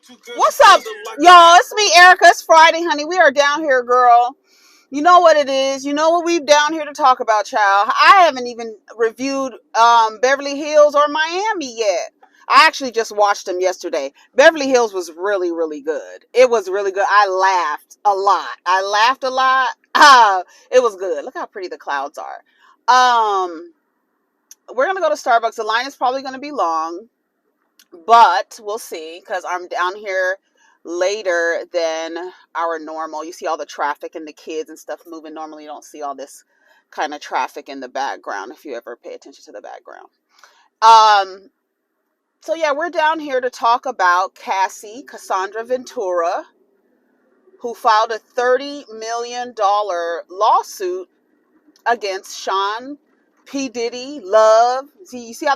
What's up, y'all? It's me, Erica. It's Friday, honey. We are down here, girl. You know what it is. You know what we've down here to talk about, child. I haven't even reviewed Beverly Hills or Miami yet. I actually just watched them yesterday. Beverly Hills was really, really good. It was really good. I laughed a lot. I laughed a lot. It was good. Look how pretty the clouds are. We're gonna go to Starbucks. The line is probably gonna be long, but we'll see because I'm down here later than our normal. You see all the traffic and the kids and stuff moving. Normally, you don't see all this kind of traffic in the background if you ever pay attention to the background. Um, so yeah, we're down here to talk about Cassandra Ventura, who filed a $30 million lawsuit against Sean P. Diddy Love. You see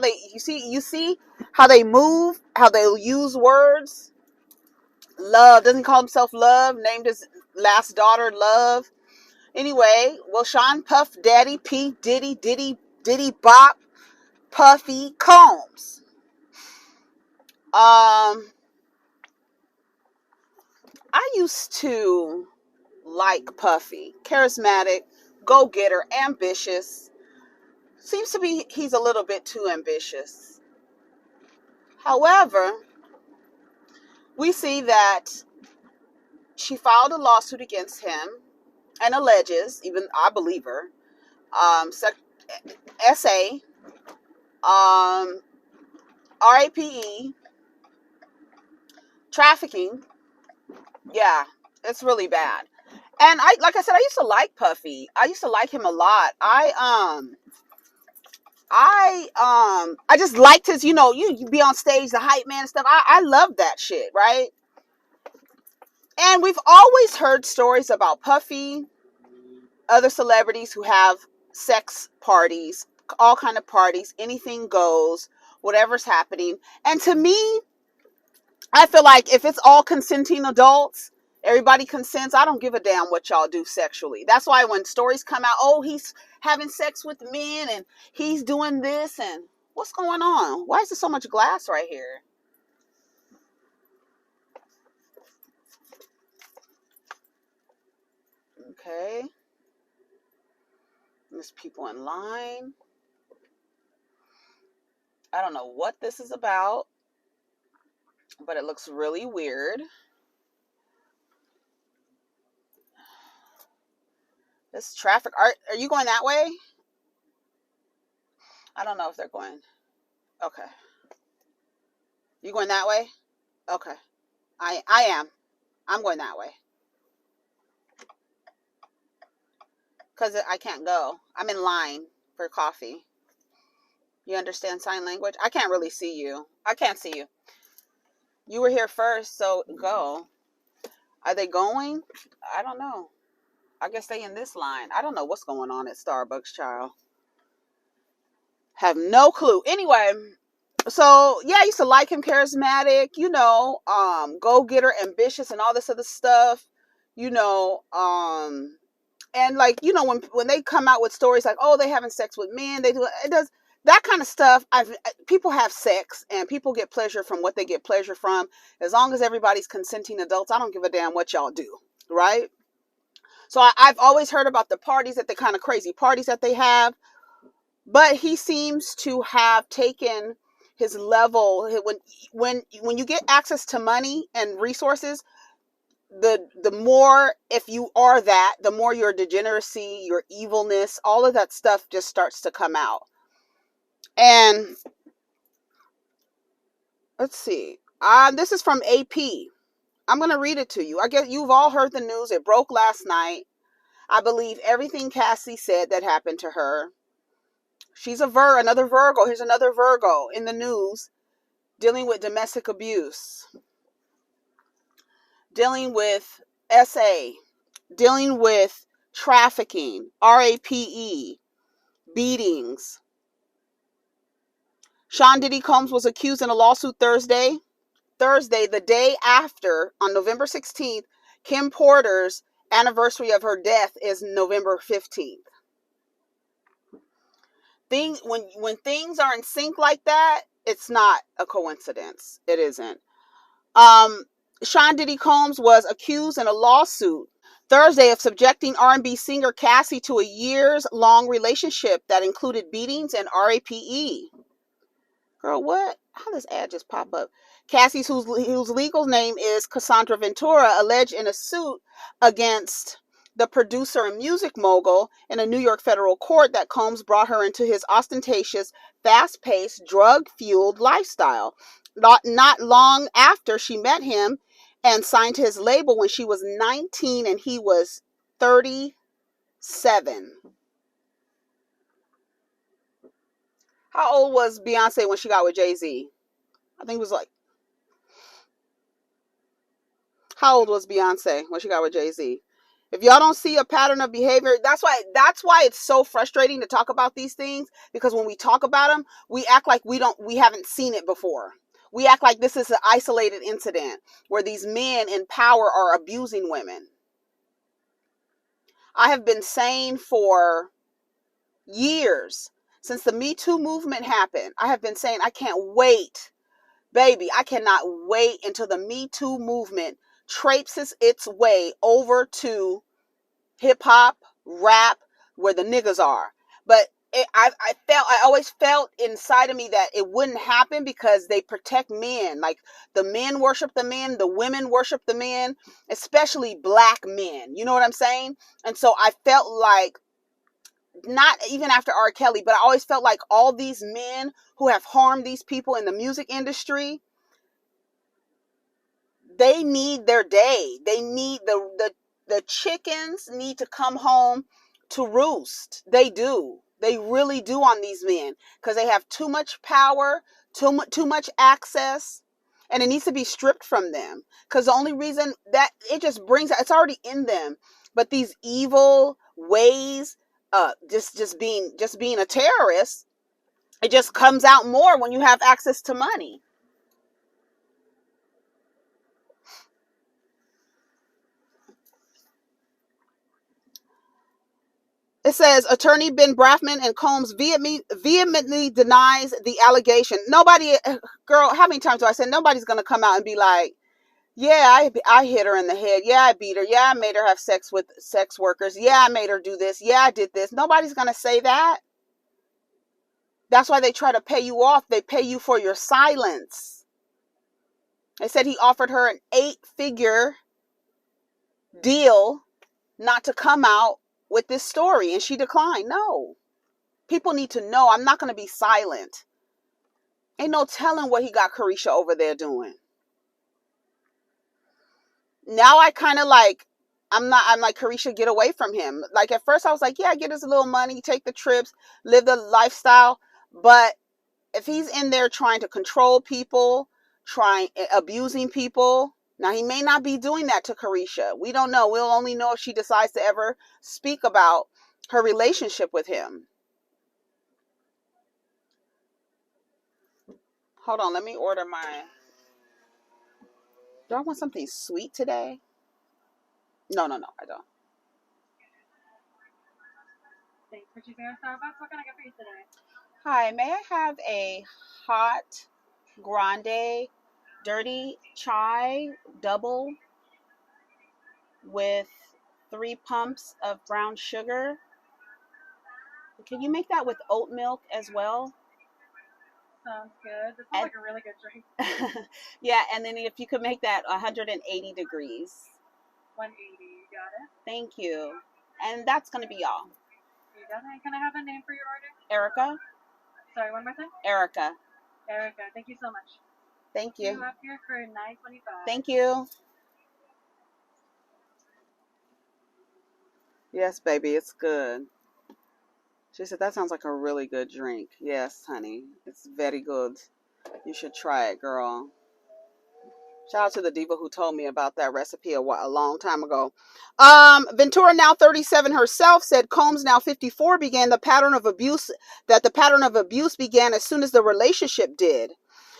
how they move, how they use words. Love doesn't call himself Love, named his last daughter Love. Anyway, well, Sean Puff Daddy P Diddy Bop Puffy Combs. I used to like Puffy, charismatic, go getter, ambitious. Seems to be he's a little bit too ambitious. However, we see that she filed a lawsuit against him and alleges, even I believe her, SA, R8pe, trafficking. Yeah, it's really bad. And like I said, I used to like Puffy. I used to like him a lot. I just liked his, you be on stage, the hype man and stuff. I love that shit, right? And we've always heard stories about Puffy, other celebrities who have sex parties, all kind of parties, anything goes, whatever's happening. And to me, I feel like if it's all consenting adults, everybody consents, I don't give a damn what y'all do sexually. That's why when stories come out, oh, he's having sex with men and he's doing this and what's going on? Why is there so much glass right here? Okay. There's people in line. I don't know what this is about, but it looks really weird. This traffic. Are you going that way? I don't know if they're going. Okay. You going that way? Okay. I am. I'm going that way. Because I can't go. I'm in line for coffee. You understand sign language? I can't really see you. I can't see you. You were here first, so go. Are they going? I don't know. I guess they in this line. I don't know what's going on at Starbucks, child. Have no clue. Anyway, so yeah, I used to like him, charismatic, go getter, ambitious, and all this other stuff. And like when they come out with stories like, oh, they having sex with men, they do it does that kind of stuff. People have sex and people get pleasure from what they get pleasure from. As long as everybody's consenting adults, I don't give a damn what y'all do, right? So I've always heard about the parties, that the kind of crazy parties that they have, but he seems to have taken his level when you get access to money and resources, the more, if you are that, the more your degeneracy, your evilness, all of that stuff just starts to come out. And let's see. This is from AP. I'm going to read it to you. I guess you've all heard the news. It broke last night. I believe everything Cassie said that happened to her. She's another Virgo. Here's another Virgo in the news dealing with domestic abuse, dealing with SA, dealing with trafficking, R8pe, beatings. Sean Diddy Combs was accused in a lawsuit Thursday, the day after, on November 16th, Kim Porter's anniversary of her death is November 15th. When things are in sync like that, it's not a coincidence. It isn't. Sean Diddy Combs was accused in a lawsuit Thursday of subjecting R&B singer Cassie to a years-long relationship that included beatings and R8pe. Girl, what? How does ad just pop up? Cassie's, whose legal name is Cassandra Ventura, alleged in a suit against the producer and music mogul in a New York federal court that Combs brought her into his ostentatious, fast-paced, drug-fueled lifestyle. Not long after she met him and signed to his label when she was 19 and he was 37. How old was Beyonce when she got with Jay-Z? I think it was like, how old was Beyonce when she got with Jay-Z? If y'all don't see a pattern of behavior, that's why it's so frustrating to talk about these things, because when we talk about them, we act like we haven't seen it before. We act like this is an isolated incident where these men in power are abusing women. I have been saying for years, since the Me Too movement happened, I have been saying I can't wait. Baby, I cannot wait until the Me Too movement traipses its way over to hip hop, rap, where the niggas are. But I always felt inside of me that it wouldn't happen because they protect men. Like, the men worship the men, the women worship the men, especially black men. You know what I'm saying? And so I felt like, not even after R. Kelly, but I always felt like all these men who have harmed these people in the music industry, they need their day. They need the chickens need to come home to roost. They do. They really do on these men, because they have too much power, too much access, and it needs to be stripped from them. Because the only reason that it just brings, it's already in them, but these evil ways, just being a terrorist, it just comes out more when you have access to money. It says attorney Ben Brafman and Combs vehemently denies the allegation. Nobody, girl, how many times do I say nobody's going to come out and be like, yeah, I hit her in the head. Yeah, I beat her. Yeah, I made her have sex with sex workers. Yeah, I made her do this. Yeah, I did this. Nobody's going to say that. That's why they try to pay you off. They pay you for your silence. They said he offered her an 8-figure deal not to come out with this story, and she declined. No. People need to know I'm not going to be silent. Ain't no telling what he got Carisha over there doing. Now I kind of like, I'm like, Carisha, get away from him. Like, at first I was like, yeah, get us a little money, take the trips, live the lifestyle. But if he's in there trying to control people, abusing people, now he may not be doing that to Carisha. We don't know. We'll only know if she decides to ever speak about her relationship with him. Hold on, let me order my... Do I want something sweet today? No, I don't. Thanks for choosing our Starbucks. What can I get for you today? Hi, may I have a hot grande dirty chai double with 3 pumps of brown sugar? Can you make that with oat milk as well? Sounds good. This sounds like a really good drink. Yeah, and then if you could make that 180 degrees. 180, you got it? Thank you. And that's going to be all. You got it? Can I have a name for your order? Erica? Sorry, one more time? Erica. Erica, thank you so much. Thank you. You up here for $9.25. Thank you. Yes, baby, it's good. She said, that sounds like a really good drink. Yes, honey, it's very good. You should try it, girl. Shout out to the diva who told me about that recipe a long time ago. Ventura, now 37 herself, said Combs, now 54, began the pattern of abuse began as soon as the relationship did.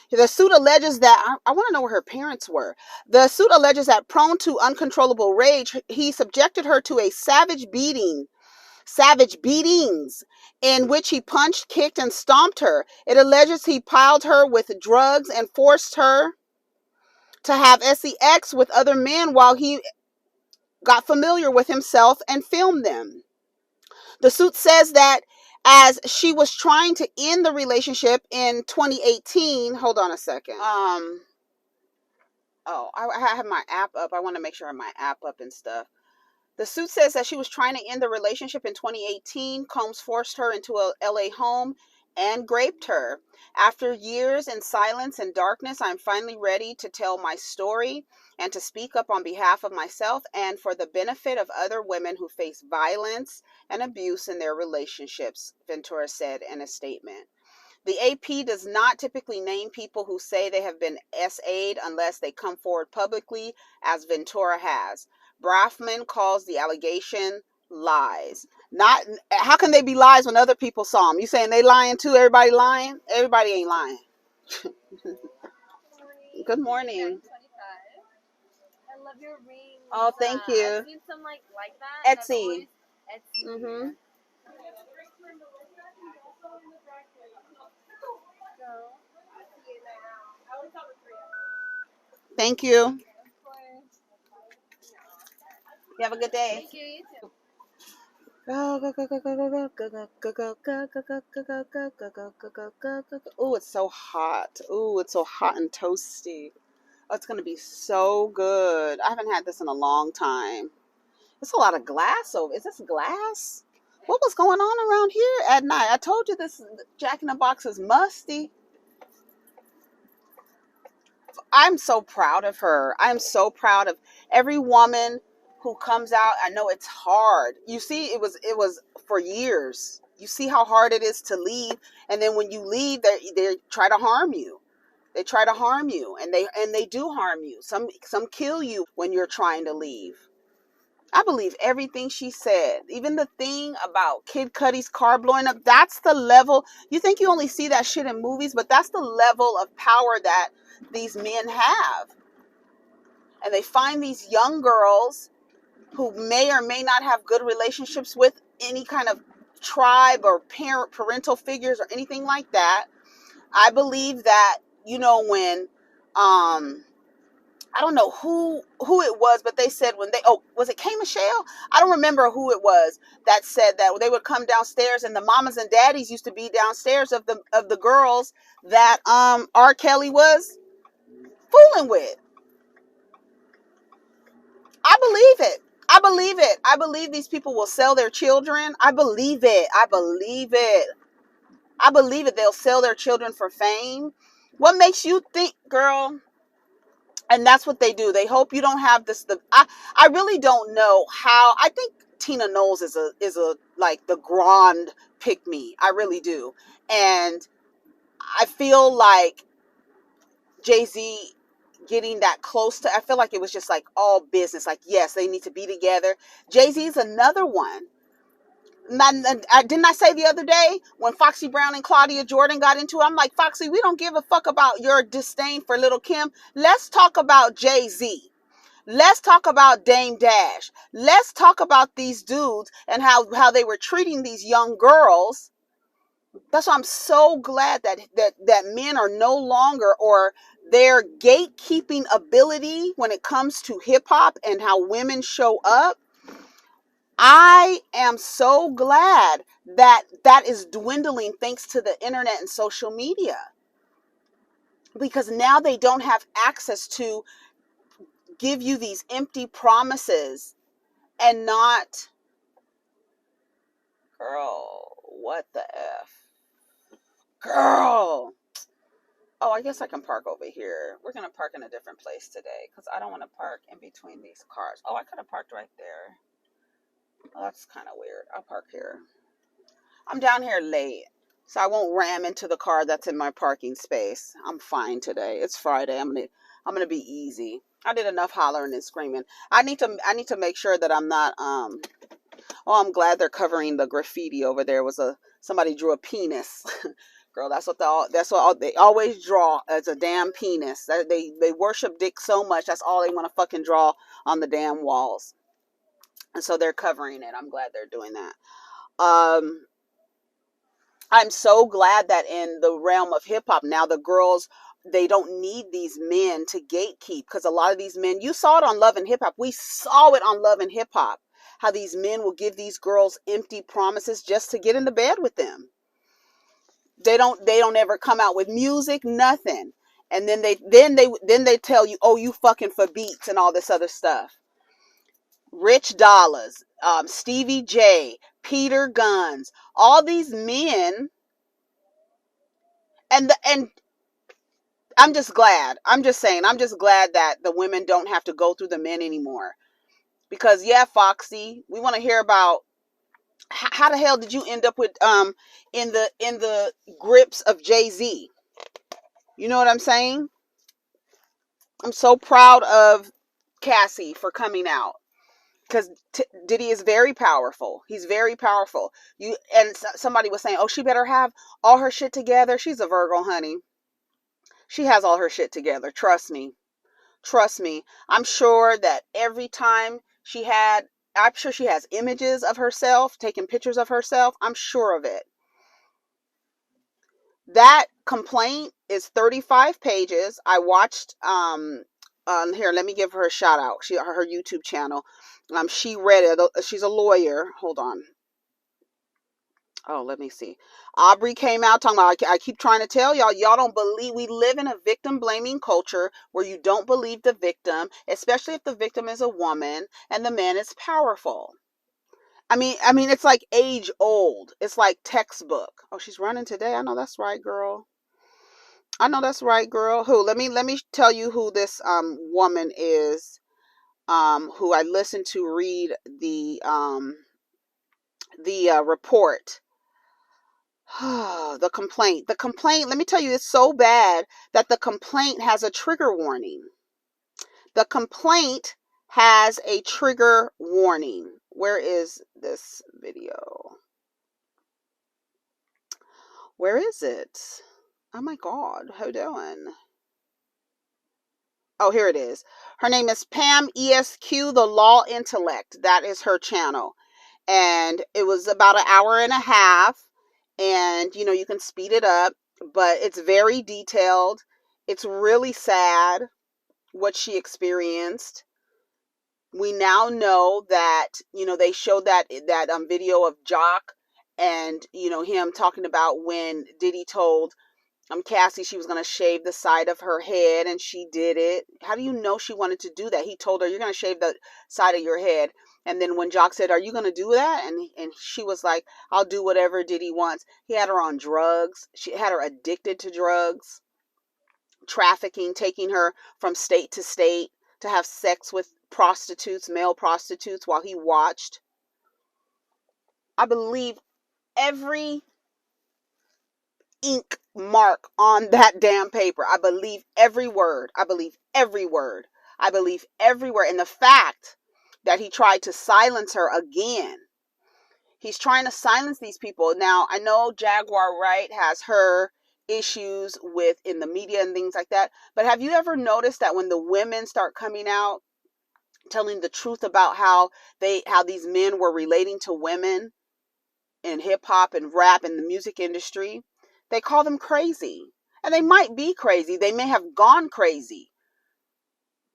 The suit alleges that, I want to know where her parents were. The suit alleges that, prone to uncontrollable rage, he subjected her to savage beatings in which he punched, kicked, and stomped her. It alleges he piled her with drugs and forced her to have sex with other men while he got familiar with himself and filmed them. The suit says that as she was trying to end the relationship in 2018, hold on a second. I have my app up. I want to make sure I have my app up and stuff. The suit says that she was trying to end the relationship in 2018. Combs forced her into a LA home and raped her. After years in silence and darkness, I'm finally ready to tell my story and to speak up on behalf of myself and for the benefit of other women who face violence and abuse in their relationships, Ventura said in a statement. The AP does not typically name people who say they have been SA'd unless they come forward publicly, as Ventura has. Braffman calls the allegation lies. Not how can they be lies when other people saw them? You saying they lying too? Everybody lying? Everybody ain't lying. Good morning. I love your ring. Oh, thank you. I've seen some like that. Etsy. Etsy. Mm-hmm. Thank you. You have a good day. Thank you. You too. Oh, it's so hot. Oh, it's so hot and toasty. Oh, it's gonna be so good. I haven't had this in a long time. There's a lot of glass over. Is this glass? What was going on around here at night? I told you this Jack in the Box is musty. I'm so proud of her. I'm so proud of every woman who comes out. I know it's hard. You see, it was for years. You see how hard it is to leave, and then when you leave, they try to harm you. They try to harm you, and they do harm you. Some kill you when you're trying to leave. I believe everything she said. Even the thing about Kid Cudi's car blowing up, that's the level. You think you only see that shit in movies, but that's the level of power that these men have. And they find these young girls who may or may not have good relationships with any kind of tribe or parental figures or anything like that. I believe that, when I don't know who it was, but they said when was it K Michelle? I don't remember who it was that said that they would come downstairs and the mamas and daddies used to be downstairs of the girls that R. Kelly was fooling with. I believe it. I believe it. I believe these people will sell their children. I believe it. I believe it. I believe it. They'll sell their children for fame. What makes you think, girl? And that's what they do. They hope you don't have this. I really don't know how. I think Tina Knowles is a like the grand pick me. I really do. And I feel like Jay-Z getting that close to, I feel like it was just like all business. Like, yes, they need to be together. Jay-Z is another one. Didn't I say the other day when Foxy Brown and Claudia Jordan got into it? I'm like, Foxy, we don't give a fuck about your disdain for Little Kim. Let's talk about Jay-Z. Let's talk about Dame Dash. Let's talk about these dudes and how they were treating these young girls. That's why I'm so glad that men are no longer, or their gatekeeping ability when it comes to hip hop and how women show up. I am so glad that is dwindling thanks to the internet and social media. Because now they don't have access to give you these empty promises and not, girl, what the F? Girl. Oh, I guess I can park over here. We're going to park in a different place today because I don't want to park in between these cars. Oh, I could have parked right there. Oh, that's kind of weird. I'll park here. I'm down here late, so I won't ram into the car that's in my parking space. I'm fine today. It's Friday. I'm gonna be easy. I did enough hollering and screaming. I need to make sure that I'm not Oh, I'm glad they're covering the graffiti over there. Somebody drew a penis. Girl, that's what they always draw, as a damn penis. They worship dick so much. That's all they want to fucking draw on the damn walls. And so they're covering it. I'm glad they're doing that. I'm so glad that in the realm of hip hop now the girls they don't need these men to gatekeep, because a lot of these men, you saw it on Love and Hip Hop. We saw it on Love and Hip Hop, how these men will give these girls empty promises just to get into bed with them. They don't ever come out with music, nothing. And then they tell you, oh, you fucking for beats and all this other stuff. Rich Dollars, Stevie J, Peter Guns, all these men, and I'm just glad. I'm just saying, I'm just glad that the women don't have to go through the men anymore. Because yeah, Foxy, we want to hear about how the hell did you end up with in the grips of Jay-Z? You know what I'm saying? I'm so proud of Cassie for coming out, because Diddy is very powerful. He's very powerful. Somebody was saying, "Oh, she better have all her shit together." She's a Virgo, honey. She has all her shit together. Trust me. Trust me. I'm sure that every time I'm sure she has images of herself, taking pictures of herself. I'm sure of it. That complaint is 35 pages. I watched, here, let me give her a shout out. Her YouTube channel. She read it. She's a lawyer. Hold on. Oh, let me see. R8pe came out talking about, I keep trying to tell y'all don't believe, we live in a victim blaming culture where you don't believe the victim, especially if the victim is a woman and the man is powerful. I mean, it's like age old. It's like textbook. Oh, she's running today. I know that's right, girl. I know that's right, girl. Who? Let me tell you who this woman is. Who I listened to read the report. The complaint. The complaint, let me tell you, it's so bad that the complaint has a trigger warning. The complaint has a trigger warning. Where is this video? Where is it? Oh my God, hold on. Oh, here it is. Her name is Pam ESQ, the Law Intellect. That is her channel. And it was about an hour and a half. And, you can speed it up, but it's very detailed. It's really sad what she experienced. We now know that, they showed that video of Jock and, him talking about when Diddy told Cassie she was going to shave the side of her head, and she did it. How do you know she wanted to do that? He told her, you're going to shave the side of your head. And then when Jock said, are you going to do that? And she was like, I'll do whatever Diddy wants. He had her on drugs. She had her addicted to drugs, trafficking, taking her from state to state to have sex with prostitutes, male prostitutes, while he watched. I believe every ink mark on that damn paper. I believe every word. I believe every word. I believe every word. And the fact that he tried to silence her again. He's trying to silence these people. Now, I know Jaguar Wright has her issues with in the media and things like that. But have you ever noticed that when the women start coming out telling the truth about how these men were relating to women in hip hop and rap and the music industry, they call them crazy. And they might be crazy. They may have gone crazy.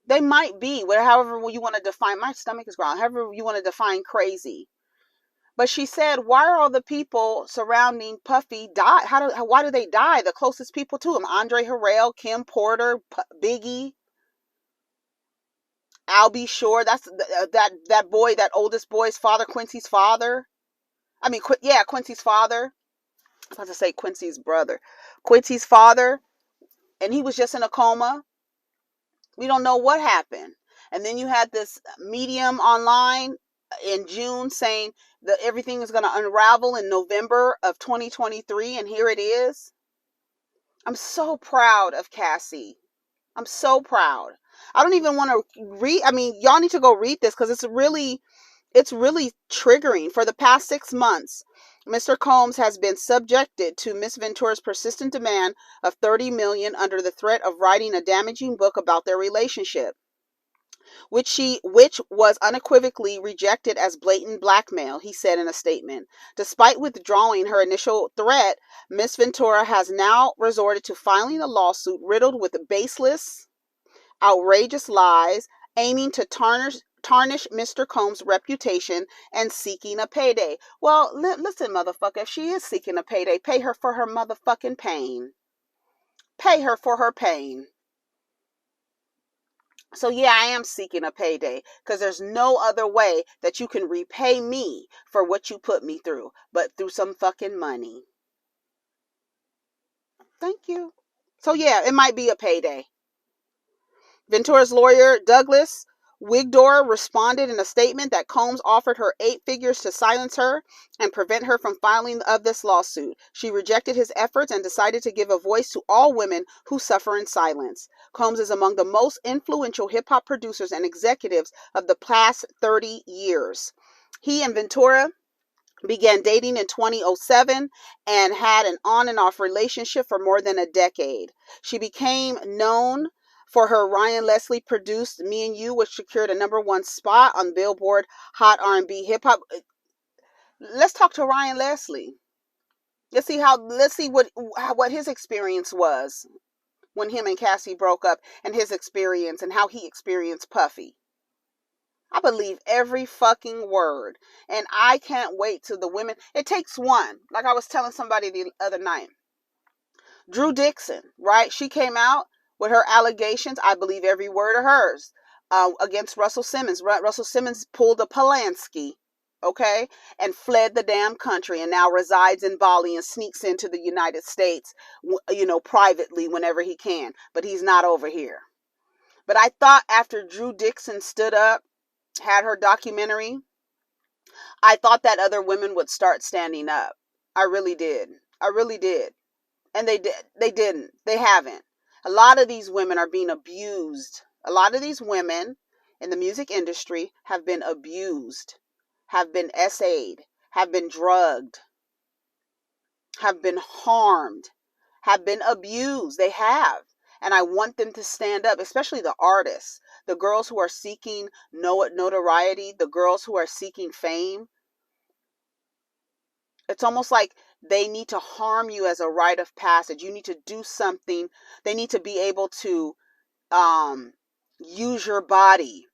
They might be, however you want to define, my stomach is growling, however you want to define crazy. But she said, why are all the people surrounding Puffy die? Why do they die? The closest people to him, Andre Harrell, Kim Porter, Biggie, Al B. Shore. That's that boy, that oldest boy's father, Quincy's father. I mean, Quincy's father. I was about to say Quincy's brother. Quincy's father. And he was just in a coma. We don't know what happened. And then you had this medium online in June saying that everything is going to unravel in November of 2023. And here it is. I'm so proud of Cassie. I'm so proud. I don't even want to read. I mean, y'all need to go read this because it's really triggering. For the past 6 months, Mr. Combs has been subjected to Miss Ventura's persistent demand of $30 million under the threat of writing a damaging book about their relationship. which was unequivocally rejected as blatant blackmail, he said in a statement. Despite withdrawing her initial threat, Ms. Ventura has now resorted to filing a lawsuit riddled with baseless, outrageous lies, aiming to tarnish Mr. Combs' reputation and seeking a payday. Well, listen, motherfucker, if she is seeking a payday, pay her for her motherfucking pain. Pay her for her pain. So yeah, I am seeking a payday because there's no other way that you can repay me for what you put me through but through some fucking money. Thank you. So yeah, it might be a payday. Ventura's lawyer, Douglas Wigdor, responded in a statement that Combs offered her 8 figures to silence her and prevent her from filing of this lawsuit. She rejected his efforts and decided to give a voice to all women who suffer in silence. Combs is among the most influential hip-hop producers and executives of the past 30 years. He and Ventura began dating in 2007 and had an on and off relationship for more than a decade. She became known for her Ryan Leslie produced Me and You, which secured a #1 spot on Billboard Hot R&B Hip Hop. Let's talk to Ryan Leslie. Let's see what his experience was when him and Cassie broke up, and his experience and how he experienced Puffy. I believe every fucking word. And I can't wait till the women. It takes one. Like I was telling somebody the other night. Drew Dixon, right? She came out with her allegations. I believe every word of hers against Russell Simmons. Russell Simmons pulled a Polanski, okay, and fled the damn country and now resides in Bali and sneaks into the United States, privately whenever he can. But he's not over here. But I thought after Drew Dixon stood up, had her documentary, I thought that other women would start standing up. I really did. I really did. And they did. They didn't. They haven't. A lot of these women are being abused. A lot of these women in the music industry have been abused, have been essayed, have been drugged, have been harmed, have been abused. They have. And I want them to stand up, especially the artists, the girls who are seeking notoriety, the girls who are seeking fame. It's almost like they need to harm you as a rite of passage. You need to do something. They need to be able to use your body.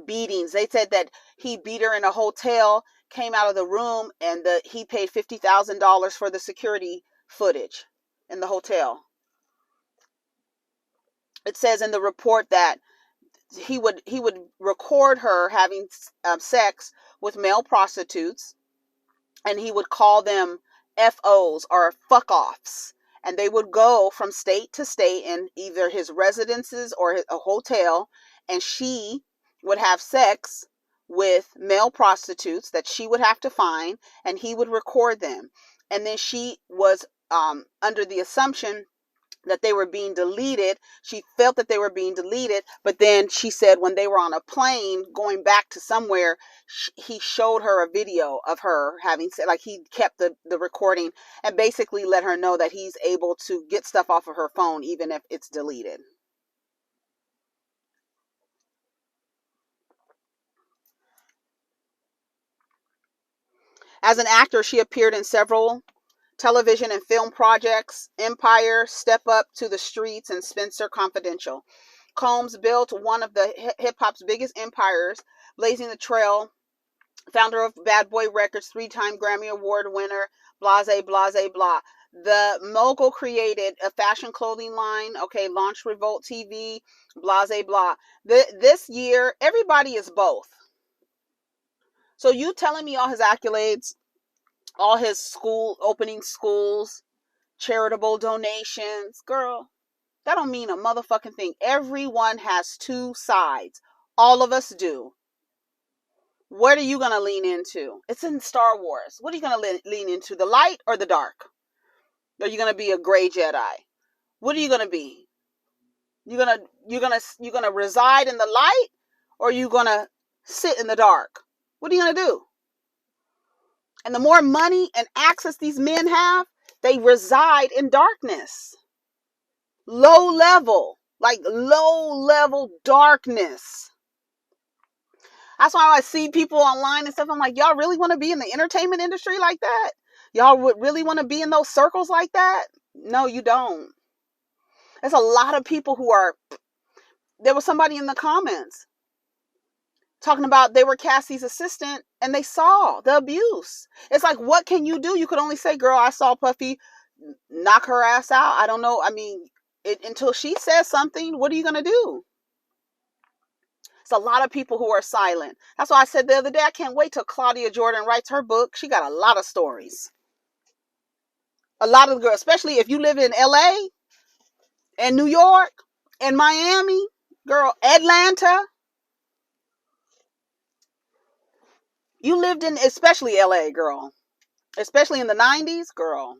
Beatings. They said that he beat her in a hotel, came out of the room, and he paid $50,000 for the security footage in the hotel. It says in the report that he would record her having sex with male prostitutes, and he would call them FOs or fuck offs. And they would go from state to state in either his residences or a hotel, and she would have sex with male prostitutes that she would have to find, and he would record them. And then she was under the assumption that they were being deleted. She felt that they were being deleted, but then she said when they were on a plane going back to somewhere, he showed her a video of her having said, like, he kept the recording and basically let her know that he's able to get stuff off of her phone even if it's deleted. As an actor, she appeared in several television and film projects: Empire, Step Up, To the Streets, and Spencer Confidential. Combs built one of the hip-hop's biggest empires, blazing the trail. Founder of Bad Boy Records, 3-time Grammy Award winner, blase, blase, blah. The mogul created a fashion clothing line, okay, launched Revolt TV, blase, blah. This year, everybody is both. So you telling me all his accolades, all his opening schools, charitable donations, girl, that don't mean a motherfucking thing. Everyone has two sides. All of us do. What are you going to lean into? It's in Star Wars. What are you going to lean into? The light or the dark? Are you going to be a gray Jedi? What are you going to be? You're going to reside in the light, or are you going to sit in the dark? What are you going to do? And the more money and access these men have, they reside in darkness. Low level darkness. That's why I see people online and stuff. I'm like, y'all really want to be in the entertainment industry like that? Y'all would really want to be in those circles like that? No, you don't. There's a lot of people who are. There was somebody in the comments talking about they were Cassie's assistant and they saw the abuse. It's like, what can you do? You could only say, girl, I saw Puffy knock her ass out. I don't know. I mean, until she says something, what are you going to do? It's a lot of people who are silent. That's why I said the other day, I can't wait till Claudia Jordan writes her book. She got a lot of stories. A lot of the girls, especially if you live in LA and New York and Miami, girl, Atlanta. You lived in, especially LA, girl. Especially in the 90s, girl.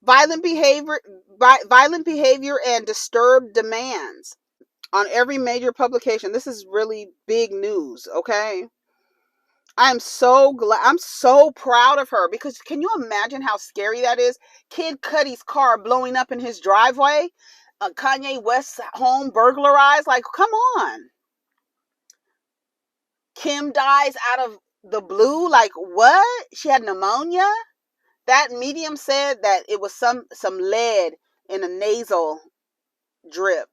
Violent behavior, violent behavior and disturbed demands on every major publication. This is really big news, okay? I'm so glad. I'm so proud of her because can you imagine how scary that is? Kid Cudi's car blowing up in his driveway, Kanye West's home burglarized. Like, come on. Kim dies out of the blue. Like, what? She had pneumonia. That medium said that it was some lead in a nasal drip.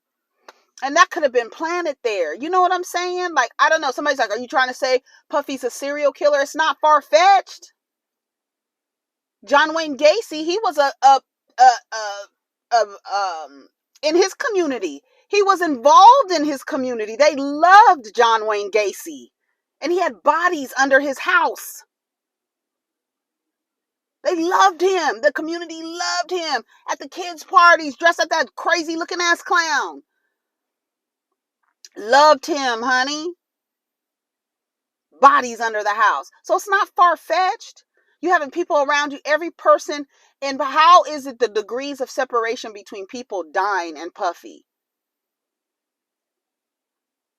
And that could have been planted there. You know what I'm saying? Like, I don't know. Somebody's like, are you trying to say Puffy's a serial killer? It's not far-fetched. John Wayne Gacy, he was in his community. He was involved in his community. They loved John Wayne Gacy. And he had bodies under his house. They loved him. The community loved him. At the kids' parties, dressed up that crazy looking ass clown. Loved him, honey. Bodies under the house. So it's not far-fetched. You having people around you, every person. And how is it the degrees of separation between people dying and Puffy?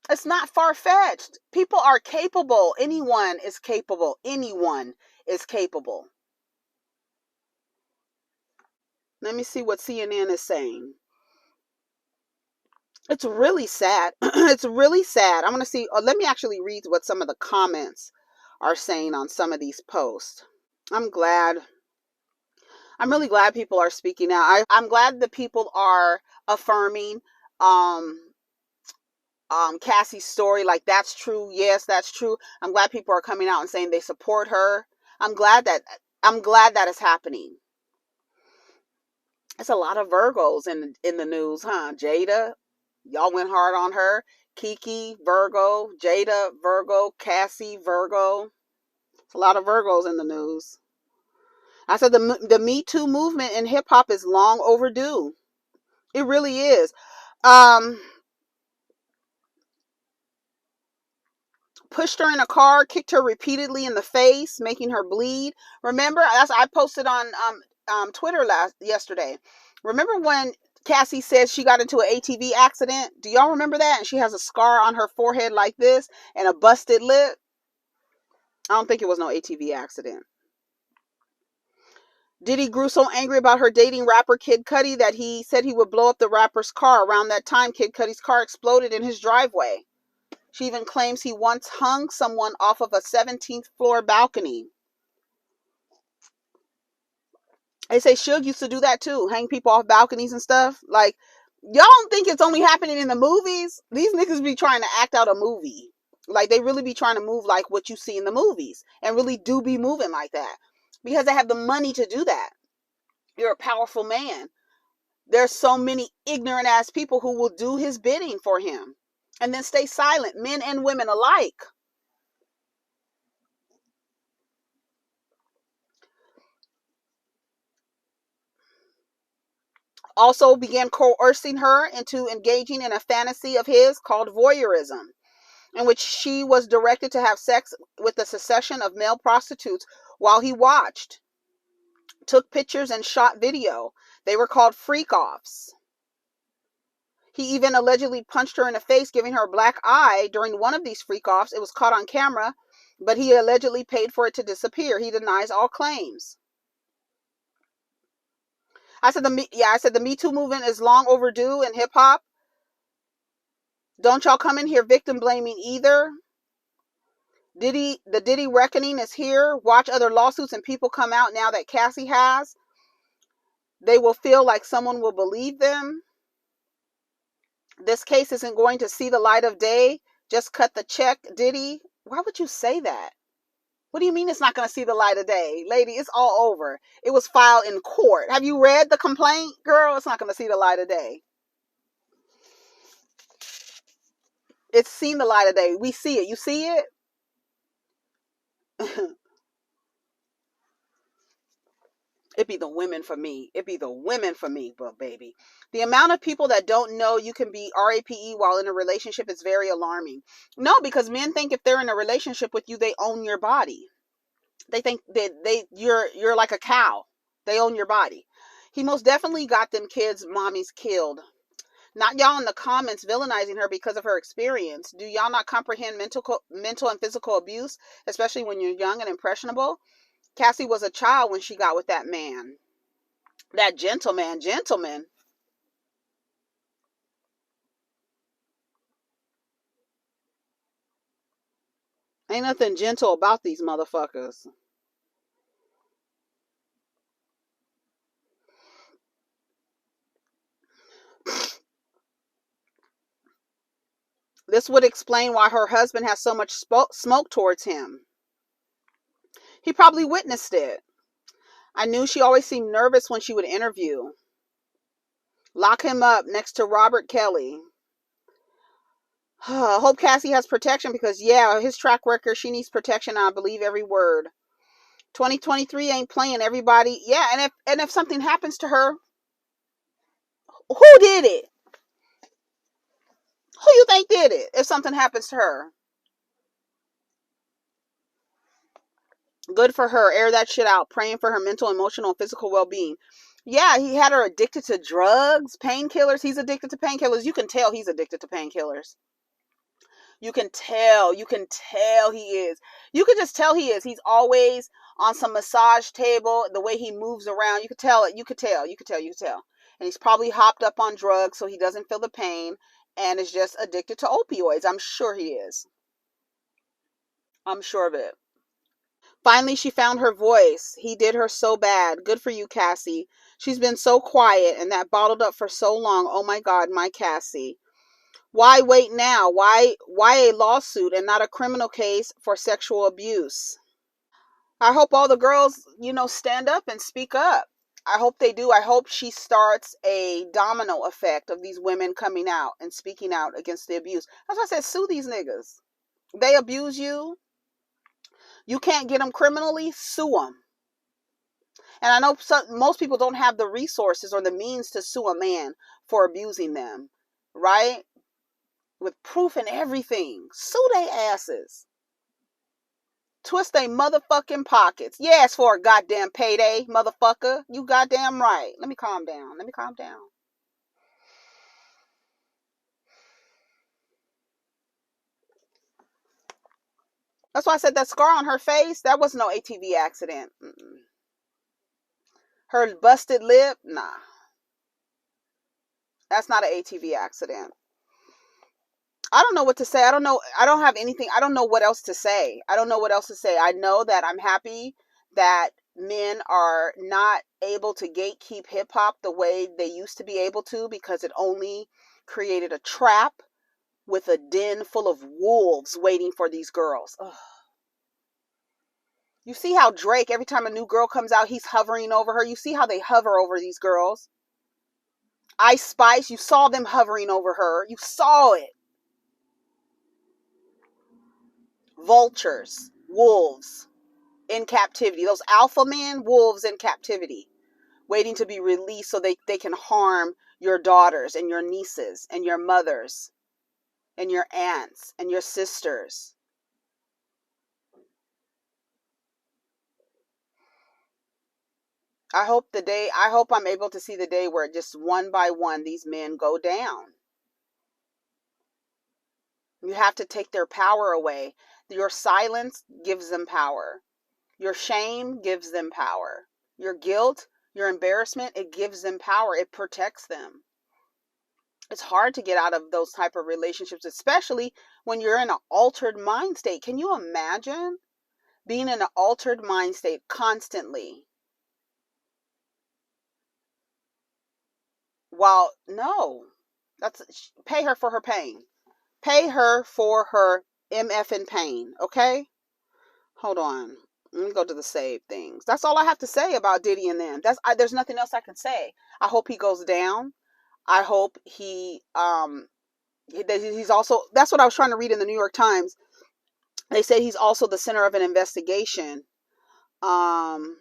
It's not far-fetched. People are capable. Anyone is capable. Anyone is capable. Let me see what CNN is saying. It's really sad. It's really sad. I'm going to see. Let me actually read what some of the comments are saying on some of these posts. I'm glad. I'm really glad people are speaking out. I'm glad that people are affirming Cassie's story. Like, that's true. Yes, that's true. I'm glad people are coming out and saying they support her. I'm glad that is happening. It's a lot of Virgos in the news, huh? Jada, y'all went hard on her. Kiki, Virgo. Jada, Virgo. Cassie, Virgo. It's a lot of Virgos in the news. I said the Me Too movement in hip hop is long overdue. It really is. Pushed her in a car, kicked her repeatedly in the face, making her bleed. Remember, as I posted on Twitter yesterday. Remember when Cassie said she got into an ATV accident? Do y'all remember that? And she has a scar on her forehead like this and a busted lip. I don't think it was no ATV accident. Diddy grew so angry about her dating rapper Kid Cudi that he said he would blow up the rapper's car. Around that time, Kid Cudi's car exploded in his driveway. She even claims he once hung someone off of a 17th floor balcony. They say Suge used to do that too, hang people off balconies and stuff. Like, y'all don't think it's only happening in the movies? These niggas be trying to act out a movie. Like, they really be trying to move like what you see in the movies. And really do be moving like that. Because they have the money to do that. You're a powerful man. There's so many ignorant ass people who will do his bidding for him. And then stay silent, men and women alike. Also began coercing her into engaging in a fantasy of his called voyeurism, in which she was directed to have sex with a succession of male prostitutes while he watched, took pictures, and shot video. They were called freak-offs. He even allegedly punched her in the face, giving her a black eye during one of these freak-offs. It was caught on camera, but he allegedly paid for it to disappear. He denies all claims. I said the Me Too movement is long overdue in hip hop. Don't y'all come in here victim blaming either. The Diddy reckoning is here. Watch other lawsuits and people come out now that Cassie has. They will feel like someone will believe them. This case isn't going to see the light of day. Just cut the check, Diddy. Why would you say that? What do you mean it's not going to see the light of day? Lady, it's all over. It was filed in court. Have you read the complaint? Girl, it's not going to see the light of day. It's seen the light of day. We see it. You see it? It be the women for me. It be the women for me, but baby. The amount of people that don't know you can be R8pe while in a relationship is very alarming. No, because men think if they're in a relationship with you, they own your body. They think that you're like a cow. They own your body. He most definitely got them kids' mommies killed. Not y'all in the comments villainizing her because of her experience. Do y'all not comprehend mental and physical abuse, especially when you're young and impressionable? Cassie was a child when she got with that man. That gentleman. Ain't nothing gentle about these motherfuckers. This would explain why her husband has so much smoke towards him. He probably witnessed it. I knew she always seemed nervous when she would interview. Lock him up next to Robert Kelly. Hope Cassie has protection because, yeah, his track record, she needs protection. I believe every word. 2023 ain't playing, everybody. Yeah, and if something happens to her, who did it? Who you think did it if something happens to her? Good for her. Air that shit out. Praying for her mental, emotional, and physical well-being. Yeah, he had her addicted to drugs, painkillers. He's addicted to painkillers. You can tell he's addicted to painkillers. You can tell. You can tell he is. You can just tell he is. He's always on some massage table. The way he moves around, you could tell it. You could tell. You could tell. You could tell. And he's probably hopped up on drugs so he doesn't feel the pain and is just addicted to opioids. I'm sure he is. I'm sure of it. Finally, she found her voice. He did her so bad. Good for you, Cassie. She's been so quiet and that bottled up for so long. Oh my God, my Cassie. Why wait now? Why a lawsuit and not a criminal case for sexual abuse? I hope all the girls, stand up and speak up. I hope they do. I hope she starts a domino effect of these women coming out and speaking out against the abuse. That's why I said sue these niggas. They abuse you. You can't get them criminally, sue them. And I know most people don't have the resources or the means to sue a man for abusing them, right? With proof and everything. Sue they asses. Twist they motherfucking pockets. Yeah, it's for a goddamn payday, motherfucker. You goddamn right. Let me calm down. That's why I said that scar on her face, that was no ATV accident. Her busted lip, nah. That's not an ATV accident. I don't know what to say. I don't know. I don't have anything. I don't know what else to say. I don't know what else to say. I know that I'm happy that men are not able to gatekeep hip hop the way they used to be able to, because it only created a trap with a den full of wolves waiting for these girls. Ugh. You see how Drake, every time a new girl comes out, he's hovering over her. You see how they hover over these girls. Ice Spice, you saw them hovering over her. You saw it. Vultures, wolves in captivity. Those alpha men, wolves in captivity, waiting to be released so they can harm your daughters and your nieces and your mothers and your aunts and your sisters. I hope I'm able to see the day where just one by one these men go down. You have to take their power away. Your silence gives them power. Your shame gives them power. Your guilt, your embarrassment, it gives them power. It protects them. It's hard to get out of those type of relationships, especially when you're in an altered mind state. Can you imagine being in an altered mind state constantly? Well, no, that's pay her for her pain. Pay her for her MF and pain. Okay, hold on. Let me go to the save things. That's all I have to say about Diddy and them. There's nothing else I can say. I hope he goes down. I hope he's also, that's what I was trying to read in the New York Times. They said he's also the center of an investigation. Um,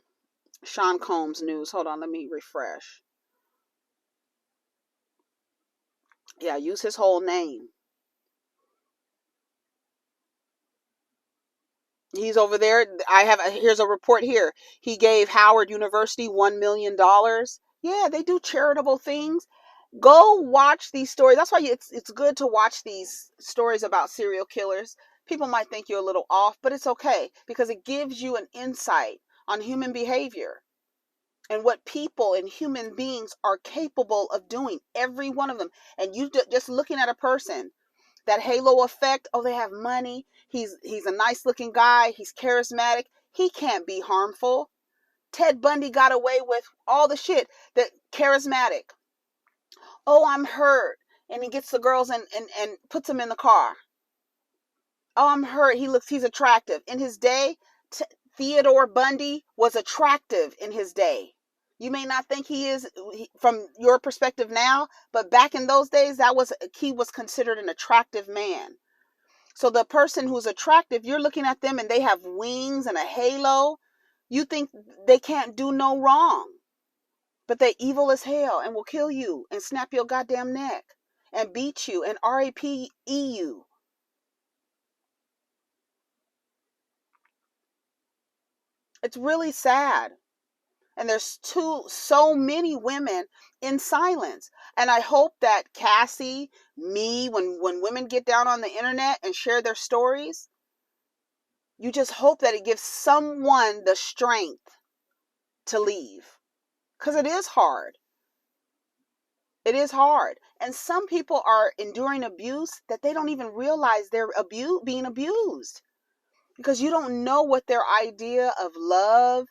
Sean Combs News. Hold on, let me refresh. Yeah, use his whole name. He's over there. Here's a report here. He gave Howard University $1 million. Yeah, they do charitable things. Go watch these stories. That's why it's good to watch these stories about serial killers. People might think you're a little off, but it's okay because it gives you an insight on human behavior and what people and human beings are capable of doing. Every one of them. And you just looking at a person, that halo effect. Oh, they have money. He's a nice looking guy. He's charismatic. He can't be harmful. Ted Bundy got away with all the shit. That charismatic. Oh, I'm hurt. And he gets the girls and puts them in the car. Oh, I'm hurt. He's attractive. In his day, Theodore Bundy was attractive in his day. You may not think he is from your perspective now, but back in those days, he was considered an attractive man. So the person who's attractive, you're looking at them and they have wings and a halo. You think they can't do no wrong, but they're evil as hell and will kill you and snap your goddamn neck and beat you and R8pe you. It's really sad. And there's so many women in silence. And I hope that Cassie, me, when women get down on the internet and share their stories, you just hope that it gives someone the strength to leave. Because it is hard. It is hard. And some people are enduring abuse that they don't even realize they're being abused. Because you don't know what their idea of love,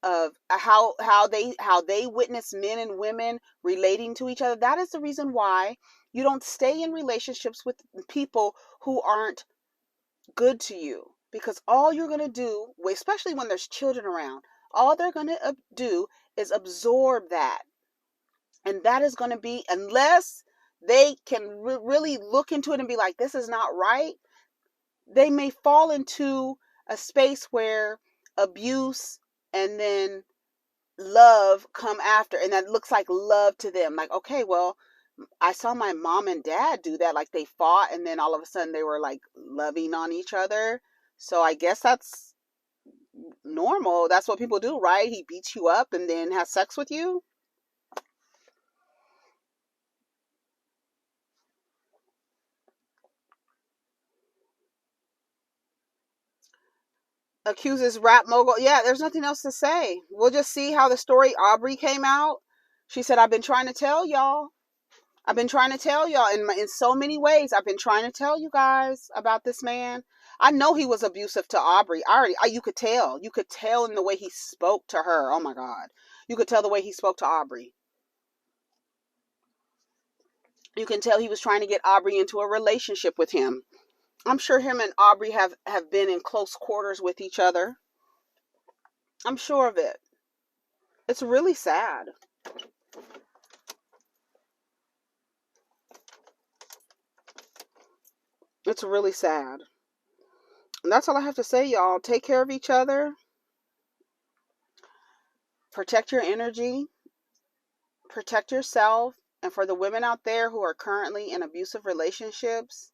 of how they witness men and women relating to each other. That is the reason why you don't stay in relationships with people who aren't good to you, because all you're going to do, especially when there's children around, all they're going to do is absorb that. And that is going to be, unless they can really look into it and be like, this is not right, they may fall into a space where abuse and then love come after, and that looks like love to them. Like, okay, well, I saw my mom and dad do that. Like, they fought and then all of a sudden they were like loving on each other. So I guess that's normal. That's what people do, right? He beats you up and then has sex with you. Accuses rap mogul. Yeah, there's nothing else to say. We'll just see how the story R8pe came out. She said, I've been trying to tell y'all. I've been trying to tell y'all in so many ways. I've been trying to tell you guys about this man. I know he was abusive to R8pe. You could tell. You could tell in the way he spoke to her. Oh my God. You could tell the way he spoke to R8pe. You can tell he was trying to get R8pe into a relationship with him. I'm sure him and R8pe have been in close quarters with each other. I'm sure of it. It's really sad. It's really sad. And that's all I have to say, y'all. Take care of each other. Protect your energy. Protect yourself. And for the women out there who are currently in abusive relationships,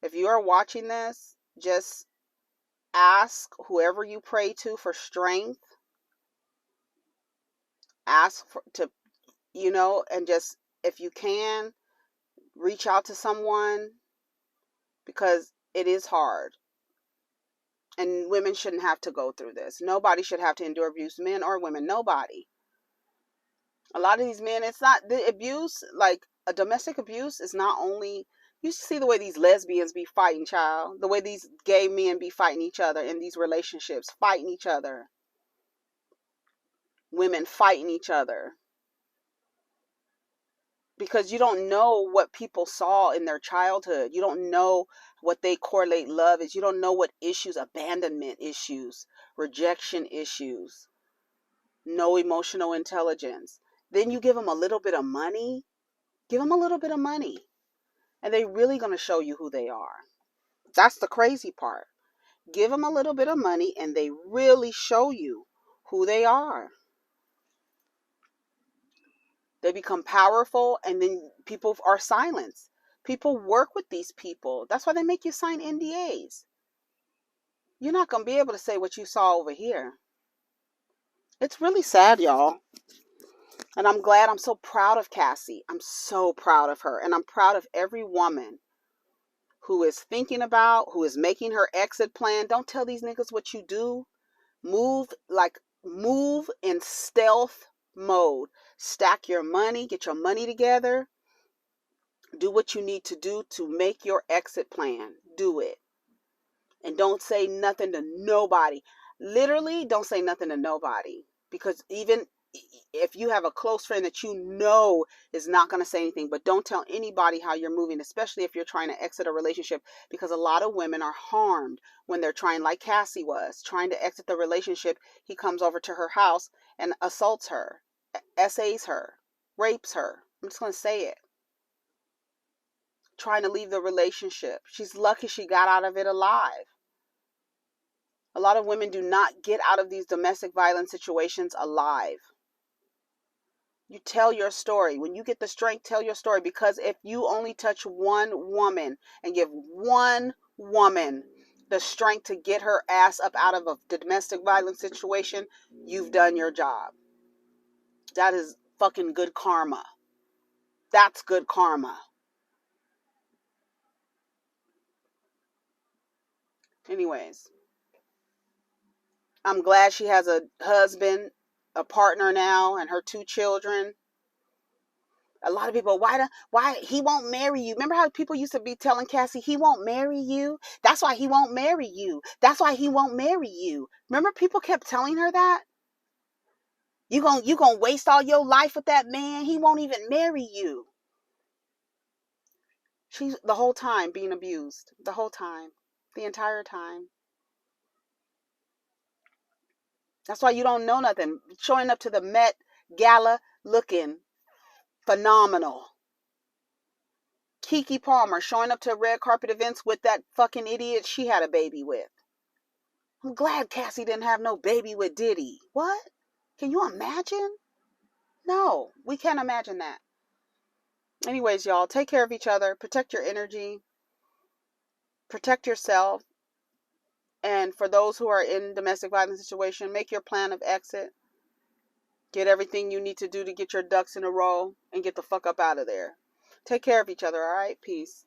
if you are watching this, just ask whoever you pray to for strength. Ask and just, if you can, reach out to someone, because it is hard. And women shouldn't have to go through this. Nobody should have to endure abuse, men or women, nobody. A lot of these men, it's not the abuse, like, a domestic abuse is not only, you see the way these lesbians be fighting, child, the way these gay men be fighting each other in these relationships, fighting each other, women fighting each other, because you don't know what people saw in their childhood. You don't know what they correlate love is. You don't know what issues, abandonment issues, rejection issues, no emotional intelligence. Then you give them a little bit of money. Give them a little bit of money, and they really going to show you who they are. That's the crazy part. Give them a little bit of money, and they really show you who they are. They become powerful, and then people are silenced. People work with these people. That's why they make you sign NDAs. You're not going to be able to say what you saw over here. It's really sad, y'all. And I'm glad, I'm so proud of Cassie. I'm so proud of her. And I'm proud of every woman who is thinking about, who is making her exit plan. Don't tell these niggas what you do. Move in stealth mode. Stack your money, get your money together. Do what you need to do to make your exit plan. Do it. And don't say nothing to nobody. Literally, don't say nothing to nobody. Because even if you have a close friend that you know is not going to say anything, but don't tell anybody how you're moving, especially if you're trying to exit a relationship, because a lot of women are harmed when they're trying, like Cassie was, trying to exit the relationship. He comes over to her house and assaults her, essays her, rapes her. I'm just going to say it. Trying to leave the relationship. She's lucky she got out of it alive. A lot of women do not get out of these domestic violence situations alive. You tell your story. When you get the strength, tell your story. Because if you only touch one woman and give one woman the strength to get her ass up out of a domestic violence situation, you've done your job. That is fucking good karma. That's good karma. Anyways, I'm glad she has a husband, a partner now, and her 2 children. A lot of people, why he won't marry you? Remember how people used to be telling Cassie, he won't marry you? That's why he won't marry you. That's why he won't marry you. Remember people kept telling her that? You gonna waste all your life with that man. He won't even marry you. She's the whole time being abused. The whole time. The entire time. That's why you don't know nothing. Showing up to the Met Gala looking phenomenal. Keke Palmer showing up to red carpet events with that fucking idiot she had a baby with. I'm glad Cassie didn't have no baby with Diddy. What? Can you imagine? No, we can't imagine that. Anyways, y'all, take care of each other. Protect your energy. Protect yourself. And for those who are in domestic violence situation, make your plan of exit. Get everything you need to do to get your ducks in a row and get the fuck up out of there. Take care of each other, all right? Peace.